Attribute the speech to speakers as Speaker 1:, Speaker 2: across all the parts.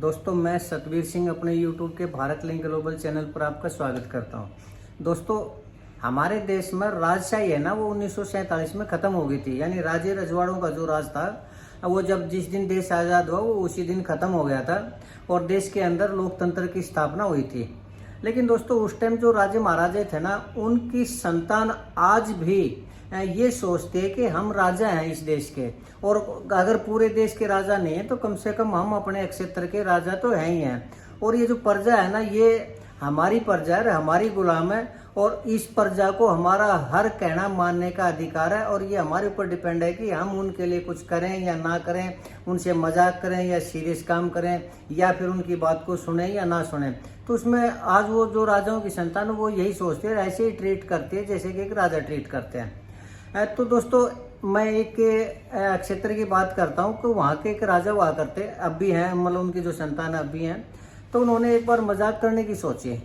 Speaker 1: दोस्तों मैं सतवीर सिंह अपने YouTube के भारत लिंक ग्लोबल चैनल पर आपका स्वागत करता हूं। दोस्तों हमारे देश में राजशाही है ना वो 1947 में ख़त्म हो गई थी। यानी राजे रजवाड़ों का जो राज था वो जब जिस दिन देश आज़ाद हुआ वो उसी दिन ख़त्म हो गया था और देश के अंदर लोकतंत्र की स्थापना हुई थी। लेकिन दोस्तों उस टाइम जो राजे महाराजे थे ना उनकी संतान आज भी ये सोचते हैं कि हम राजा हैं इस देश के, और अगर पूरे देश के राजा नहीं है तो कम से कम हम अपने क्षेत्र के राजा तो हैं ही हैं। और ये जो प्रजा है ना ये हमारी प्रजा है, हमारी गुलाम है और इस प्रजा को हमारा हर कहना मानने का अधिकार है और ये हमारे ऊपर डिपेंड है कि हम उनके लिए कुछ करें या ना करें, उनसे मजाक करें या सीरियस काम करें या फिर उनकी बात को सुने या ना सुने। तो उसमें आज वो जो राजाओं की संतान वो यही सोचते हैं, ऐसे ही ट्रीट करते हैं जैसे कि एक राजा ट्रीट करते हैं। तो दोस्तों मैं एक क्षेत्र की बात करता हूँ कि वहाँ के एक राजा हुआ करते अब भी हैं, मतलब उनकी जो संतान अब भी हैं। तो उन्होंने एक बार मजाक करने की सोची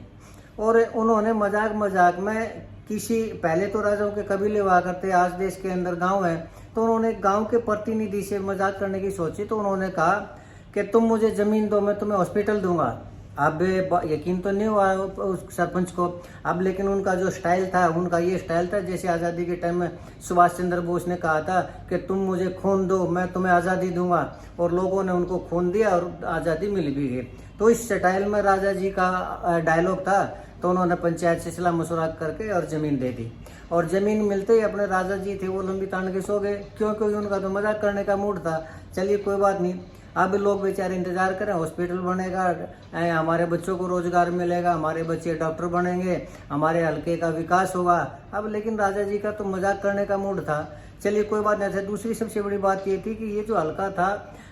Speaker 1: और उन्होंने मजाक में किसी, पहले तो राजाओं के कबीले हुआ करते, आज देश के अंदर गांव है, तो उन्होंने गांव के प्रतिनिधि से मजाक करने की सोची। तो उन्होंने कहा कि तुम मुझे ज़मीन दो, मैं तुम्हें हॉस्पिटल दूंगा। अब यकीन तो नहीं हुआ उस सरपंच को अब, लेकिन उनका जो स्टाइल था उनका ये स्टाइल था जैसे आज़ादी के टाइम में सुभाष चंद्र बोस ने कहा था कि तुम मुझे खून दो मैं तुम्हें आज़ादी दूंगा, और लोगों ने उनको खून दिया और आज़ादी मिल भी गई। तो इस स्टाइल में राजा जी का डायलॉग था। तो उन्होंने पंचायत से सलाह मशुरा करके और ज़मीन दे दी, और ज़मीन मिलते ही अपने राजा जी थे वो लंबी तान के सो गए, क्योंकि उनका तो मजाक करने का मूड था। चलिए कोई बात नहीं, अब लोग बेचारे इंतजार करें, हॉस्पिटल बनेगा, हमारे बच्चों को रोजगार मिलेगा, हमारे बच्चे डॉक्टर बनेंगे, हमारे हल्के का विकास होगा। अब लेकिन राजा जी का तो मजाक करने का मूड था। चलिए कोई बात नहीं था। दूसरी सबसे बड़ी बात ये थी कि ये जो हल्का था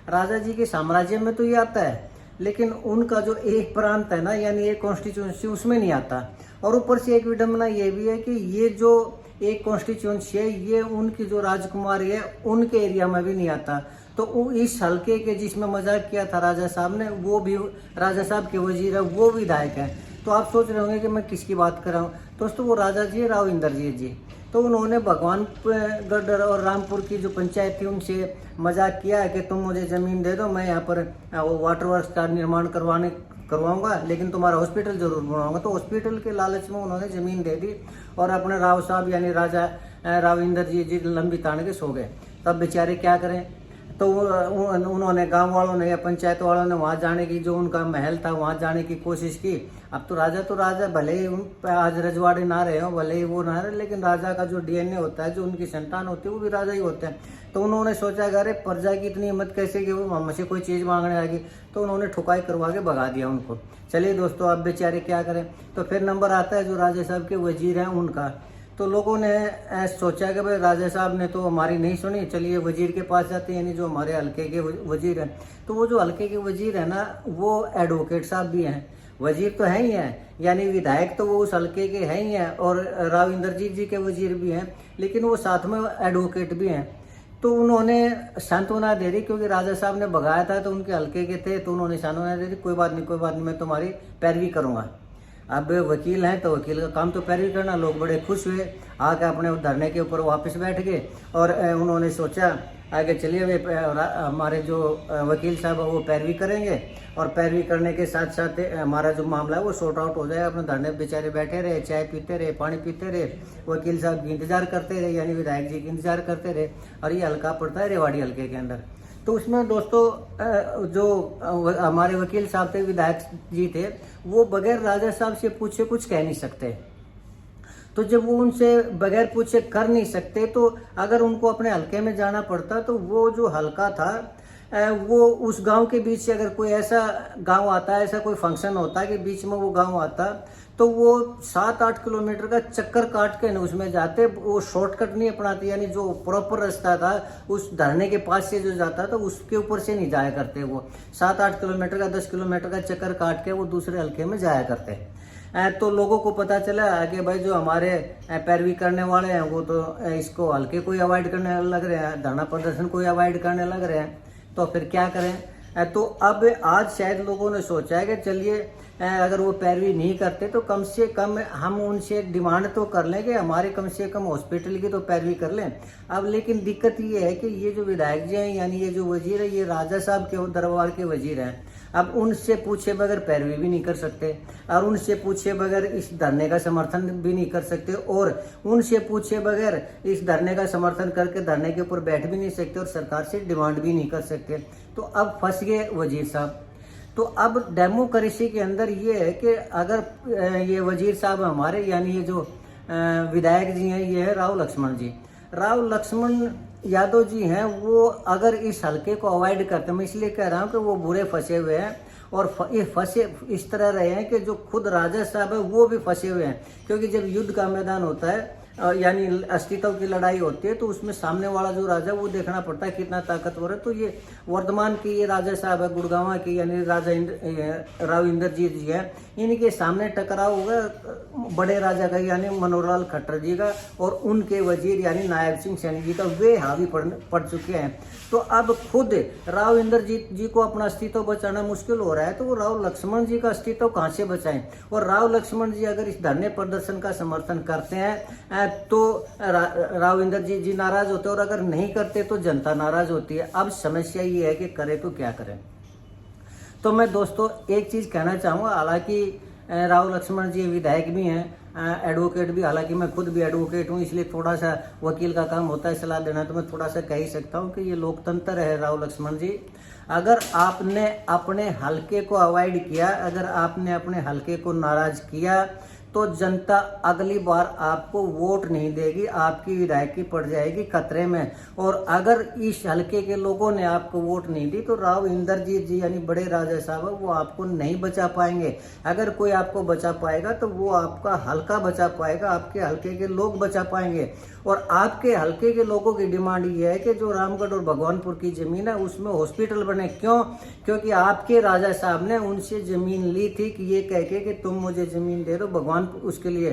Speaker 1: राजा जी के साम्राज्य में तो ये आता है, लेकिन उनका जो एक प्रांत है ना यानी एक कॉन्स्टिट्यूंसी उसमें नहीं आता। और ऊपर से एक विडम्बना ये भी है कि ये जो एक कॉन्स्टिट्यूंसी है ये उनकी जो राजकुमारी है उनके एरिया में भी नहीं आता। तो इस हल्के के जिसमें मजाक किया था राजा साहब ने वो भी राजा साहब के वजीर है, वो विधायक है। तो आप सोच रहे होंगे कि मैं किसकी बात कर रहा हूँ। दोस्तों वो राजा जी राव इंद्रजीत जी। तो उन्होंने भगवानगढ़ और रामपुर की जो पंचायत थी उनसे मजाक किया है कि तुम मुझे ज़मीन दे दो, मैं यहाँ पर वाटर वर्क्स का निर्माण करवाऊंगा, लेकिन तुम्हारा हॉस्पिटल जरूर बनवाऊंगा। तो हॉस्पिटल के लालच में उन्होंने ज़मीन दे दी और अपने राव साहब यानी राजा राव इंद्रजीत जी लंबी तान के सो गए। तब बेचारे क्या करें। तो उन्होंने गांव वालों ने या पंचायत वालों ने वहाँ जाने की, जो उनका महल था वहाँ जाने की कोशिश की। अब तो राजा भले ही आज रजवाड़े ना रहे हो, भले ही वो ना रहे, लेकिन राजा का जो डीएनए होता है, जो उनकी संतान होती है वो भी राजा ही होते हैं। तो उन्होंने सोचा कि अरे प्रजा की इतनी हिम्मत कैसे कि वो हमसे कोई चीज़ मांगने आ गई। तो उन्होंने ठुकाई करवा के भगा दिया उनको। चलिए दोस्तों अब बेचारे क्या करें। तो फिर नंबर आता है जो राजा साहब के वजीर हैं उनका। तो लोगों ने सोचा कि भाई राजा साहब ने तो हमारी नहीं सुनी, चलिए वजीर के पास जाते हैं, यानी जो हमारे हल्के के वजीर हैं। तो वो जो हल्के के वजीर है ना वो एडवोकेट साहब भी हैं, वजीर तो हैं ही हैं, यानी विधायक तो वो उस हल्के के हैं ही हैं और राव इंद्रजीत जी के वजीर भी हैं, लेकिन वो साथ में एडवोकेट भी हैं। तो उन्होंने सांत्वना दे दी, क्योंकि राजा साहब ने भगाया था तो उनके हल्के के थे, तो उन्होंने सांत्वना दे दी, कोई बात नहीं मैं तुम्हारी पैरवी करूँगा। अब वकील हैं तो वकील का काम तो पैरवी करना। लोग बड़े खुश हुए, आके अपने धरने के ऊपर वापस बैठ गए और उन्होंने सोचा आगे चलिए वे हमारे जो वकील साहब है वो पैरवी करेंगे और पैरवी करने के साथ साथ हमारा जो मामला है वो सॉर्ट आउट हो जाएगा। अपने धरने बेचारे बैठे रहे, चाय पीते रहे, पानी पीते रहे, वकील साहब की इंतजार करते रहे, यानी विधायक जी की इंतजार करते रहे। और ये हल्का पड़ता है रेवाड़ी हल्के के अंदर। तो उसमें दोस्तों जो हमारे वकील साहब थे, विधायक जी थे, वो बगैर राजा साहब से पूछे कुछ कह नहीं सकते। तो जब वो उनसे बगैर पूछे कर नहीं सकते तो अगर उनको अपने हलके में जाना पड़ता तो वो जो हलका था वो उस गांव के बीच से अगर कोई ऐसा गांव आता है, ऐसा कोई फंक्शन होता है कि बीच में वो गांव आता, तो वो 7-8 किलोमीटर का चक्कर काट के न उसमें जाते। वो शॉर्टकट नहीं अपनाते, यानी जो प्रॉपर रास्ता था उस धरने के पास से जो जाता था उसके ऊपर से नहीं जाया करते। वो 7-8 किलोमीटर का 10 किलोमीटर का चक्कर काट के वो दूसरे हल्के में जाया करते। तो लोगों को पता चला कि भाई जो हमारे पैरवी करने वाले हैं वो तो इसको हल्के को ही अवॉइड करने लग रहे हैं, धरना प्रदर्शन को ही अवॉइड करने लग रहे हैं। तो फिर क्या करें। तो अब आज शायद लोगों ने सोचा है कि चलिए अगर वो पैरवी नहीं करते तो कम से कम हम उनसे डिमांड तो कर लें कि हमारे कम से कम हॉस्पिटल की तो पैरवी कर लें। अब लेकिन दिक्कत ये है कि ये जो विधायक जी हैं यानी ये जो वजीर है ये राजा साहब के दरबार के वजीर हैं। अब उनसे पूछे बगैर पैरवी भी नहीं कर सकते, और उनसे पूछे बगैर इस धरने का समर्थन भी नहीं कर सकते, और उनसे पूछे बगैर इस धरने का समर्थन करके धरने के ऊपर बैठ भी नहीं सकते, और सरकार से डिमांड भी नहीं कर सकते। तो अब फंस गए वजीर साहब। तो अब डेमोक्रेसी के अंदर ये है कि अगर ये वजीर साहब हमारे, यानी ये जो विधायक जी हैं, ये है राव लक्ष्मण जी, राव लक्ष्मण यादव जी हैं, वो अगर इस हल्के को अवॉइड करते, मैं इसलिए कह रहा हूँ कि वो बुरे फंसे हुए हैं, और ये फंसे इस तरह रहे हैं कि जो खुद राजा साहब है वो भी फंसे हुए हैं। क्योंकि जब युद्ध का मैदान होता है, यानी अस्तित्व की लड़ाई होती है, तो उसमें सामने वाला जो राजा वो देखना पड़ता है कितना ताकतवर है। तो ये वर्धमान के ये राजा साहब है, गुड़गांव के, यानी राजा राव इंद्रजीत जी है, इनके सामने टकराव होगा बड़े राजा का, यानी मनोहरलाल खट्टर जी का, और उनके वजीर यानी नायब सिंह सैनी जी का, वे हावी पड़ चुके हैं। तो अब खुद राव इंद्रजीत जी को अपना अस्तित्व बचाना मुश्किल हो रहा है, तो वो राव लक्ष्मण जी का अस्तित्व कहाँ से बचाएं। और राव लक्ष्मण जी अगर इस धरने प्रदर्शन का समर्थन करते हैं तो राव इंद्रजीत जी नाराज होते हैं, और अगर नहीं करते तो जनता नाराज होती है। अब समस्या ये है कि करें तो क्या करें। तो मैं दोस्तों एक चीज कहना चाहूँगा, हालांकि राव लक्ष्मण जी विधायक भी हैं, एडवोकेट भी, हालांकि मैं खुद भी एडवोकेट हूँ, इसलिए थोड़ा सा वकील का काम होता है सलाह देना, तो मैं थोड़ा सा कह ही सकता हूँ कि ये लोकतंत्र है। राव लक्ष्मण जी, अगर आपने अपने हल्के को अवॉइड किया, अगर आपने अपने हल्के को नाराज किया, तो जनता अगली बार आपको वोट नहीं देगी, आपकी विधायकी पड़ जाएगी खतरे में। और अगर इस हल्के के लोगों ने आपको वोट नहीं दी, तो राव इंद्रजीत जी यानी बड़े राजा साहब वो आपको नहीं बचा पाएंगे। अगर कोई आपको बचा पाएगा तो वो आपका हल्का बचा पाएगा, आपके हल्के के लोग बचा पाएंगे। और आपके हल्के के लोगों की डिमांड ये है कि जो रामगढ़ और भगवानपुर की जमीन है उसमें हॉस्पिटल बने। क्यों? क्योंकि आपके राजा साहब ने उनसे जमीन ली थी कि ये कह के कि तुम मुझे जमीन दे दो भगवान उसके लिए,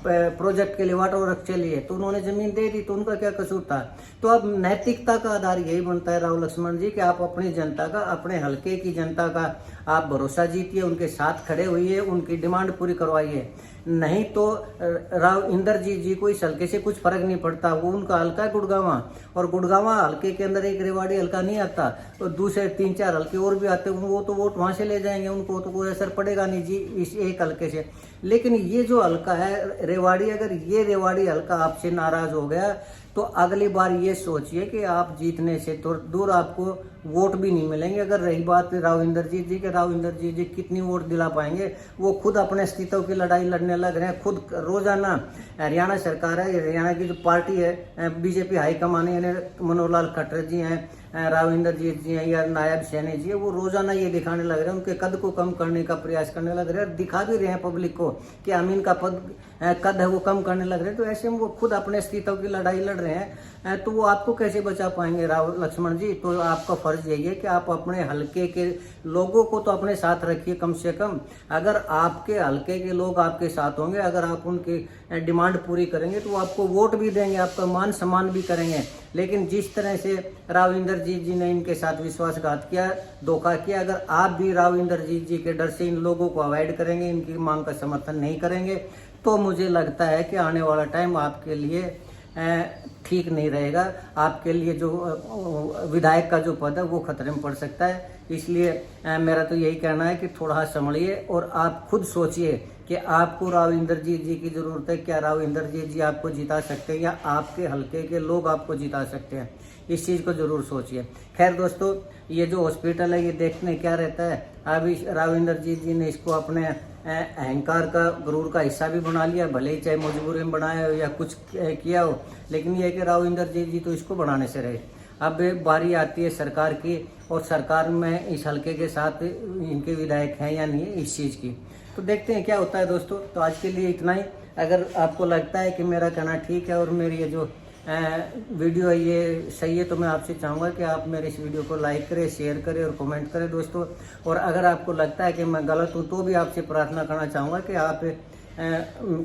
Speaker 1: प्रोजेक्ट के लिए, वाटर वर्क के लिए, तो उन्होंने जमीन दे दी, तो उनका क्या कसूर था। तो अब नैतिकता का आधार यही बनता है राव लक्ष्मण जी कि आप अपनी जनता का, अपने हल्के की जनता का आप भरोसा जीतिए, उनके साथ खड़े होइए, उनकी डिमांड पूरी करवाइए। नहीं तो राव इंद्रजीत जी को इस हल्के से कुछ फर्क नहीं पड़ता, वो उनका हल्का है गुड़गांवा, और गुड़गांवा हल्के के अंदर एक रेवाड़ी हल्का नहीं आता, तो दूसरे 3-4 हल्के और भी आते हैं, वो तो वोट वहां से ले जाएंगे, उनको तो कोई असर पड़ेगा नहीं जी इस एक हल्के से। लेकिन ये जो हल्का है रेवाड़ी, अगर ये रेवाड़ी हल्का आपसे नाराज हो गया, तो अगली बार ये सोचिए कि आप जीतने से तो दूर आपको वोट भी नहीं मिलेंगे। अगर रही बात राव इंद्रजीत जी के, राव इंद्रजीत जी कितनी वोट दिला पाएंगे, वो खुद अपने अस्तित्व की लड़ाई लड़ने लग रहे हैं। खुद रोजाना हरियाणा सरकार है, हरियाणा की जो पार्टी है बीजेपी हाईकमान है, मनोहरलाल खट्टर जी हैं, राव इंद्रजीत जी हैं, या नायब सैनी जी है, वो रोजाना ये दिखाने लग रहे हैं, उनके कद को कम करने का प्रयास करने लग रहे हैं, दिखा भी रहे हैं पब्लिक को कि अमीन का कद है वो कम करने लग रहे हैं। तो ऐसे में वो खुद अपने अस्तित्व की लड़ाई लड़ रहे हैं, तो वो आपको कैसे बचा पाएंगे राव लक्ष्मण जी। तो आपका फर्ज यही है कि आप अपने हल्के के लोगों को तो अपने साथ रखिए कम से कम। अगर आपके हल्के के लोग आपके साथ होंगे, अगर आप उनकी डिमांड पूरी करेंगे, तो वो आपको वोट भी देंगे, आपका मान सम्मान भी करेंगे। लेकिन जिस तरह से राव इंद्रजीत जी ने इनके साथ विश्वासघात किया, धोखा किया, अगर आप भी राव इंद्रजीत जी के डर से इन लोगों को अवॉइड करेंगे, इनकी मांग का समर्थन नहीं करेंगे, तो मुझे लगता है कि आने वाला टाइम आपके लिए ठीक नहीं रहेगा। आपके लिए जो विधायक का जो पद है वो खतरे में पड़ सकता है। इसलिए मेरा तो यही कहना है कि थोड़ा संभलिए और आप खुद सोचिए कि आपको राव इंद्रजीत जी की ज़रूरत है। क्या राव इंद्रजीत जी आपको जिता सकते हैं, या आपके हल्के के लोग आपको जिता सकते हैं? इस चीज़ को ज़रूर सोचिए। खैर दोस्तों, ये जो हॉस्पिटल है ये देखने क्या रहता है, अभी राव इंद्रजीत जी ने इसको अपने अहंकार का, गुरूर का हिस्सा भी बना लिया, भले ही चाहे मजबूरी में बनाया हो या कुछ किया हो, लेकिन ये है कि राव इंद्रजीत जी तो इसको बनाने से रहे। अब बारी आती है सरकार की, और सरकार में इस हल्के के साथ इनके विधायक हैं या नहीं है इस चीज़ की, तो देखते हैं क्या होता है दोस्तों। तो आज के लिए इतना ही। अगर आपको लगता है कि मेरा कहना ठीक है और मेरी ये जो वीडियो है ये सही है, तो मैं आपसे चाहूँगा कि आप मेरे इस वीडियो को लाइक करें, शेयर करें और कमेंट करें दोस्तों। और अगर आपको लगता है कि मैं गलत हूँ, तो भी आपसे प्रार्थना करना चाहूँगा कि आप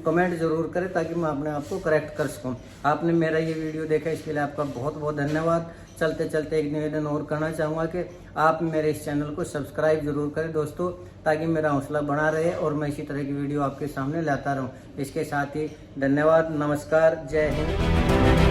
Speaker 1: कमेंट ज़रूर करें, ताकि मैं अपने आप को करेक्ट कर सकूँ। आपने मेरा ये वीडियो देखा, इसके लिए आपका बहुत बहुत धन्यवाद। चलते चलते एक निवेदन और करना चाहूँगा कि आप मेरे इस चैनल को सब्सक्राइब जरूर करें दोस्तों, ताकि मेरा हौसला बना रहे और मैं इसी तरह की वीडियो आपके सामने लाता रहूँ। इसके साथ ही धन्यवाद, नमस्कार, जय हिंद।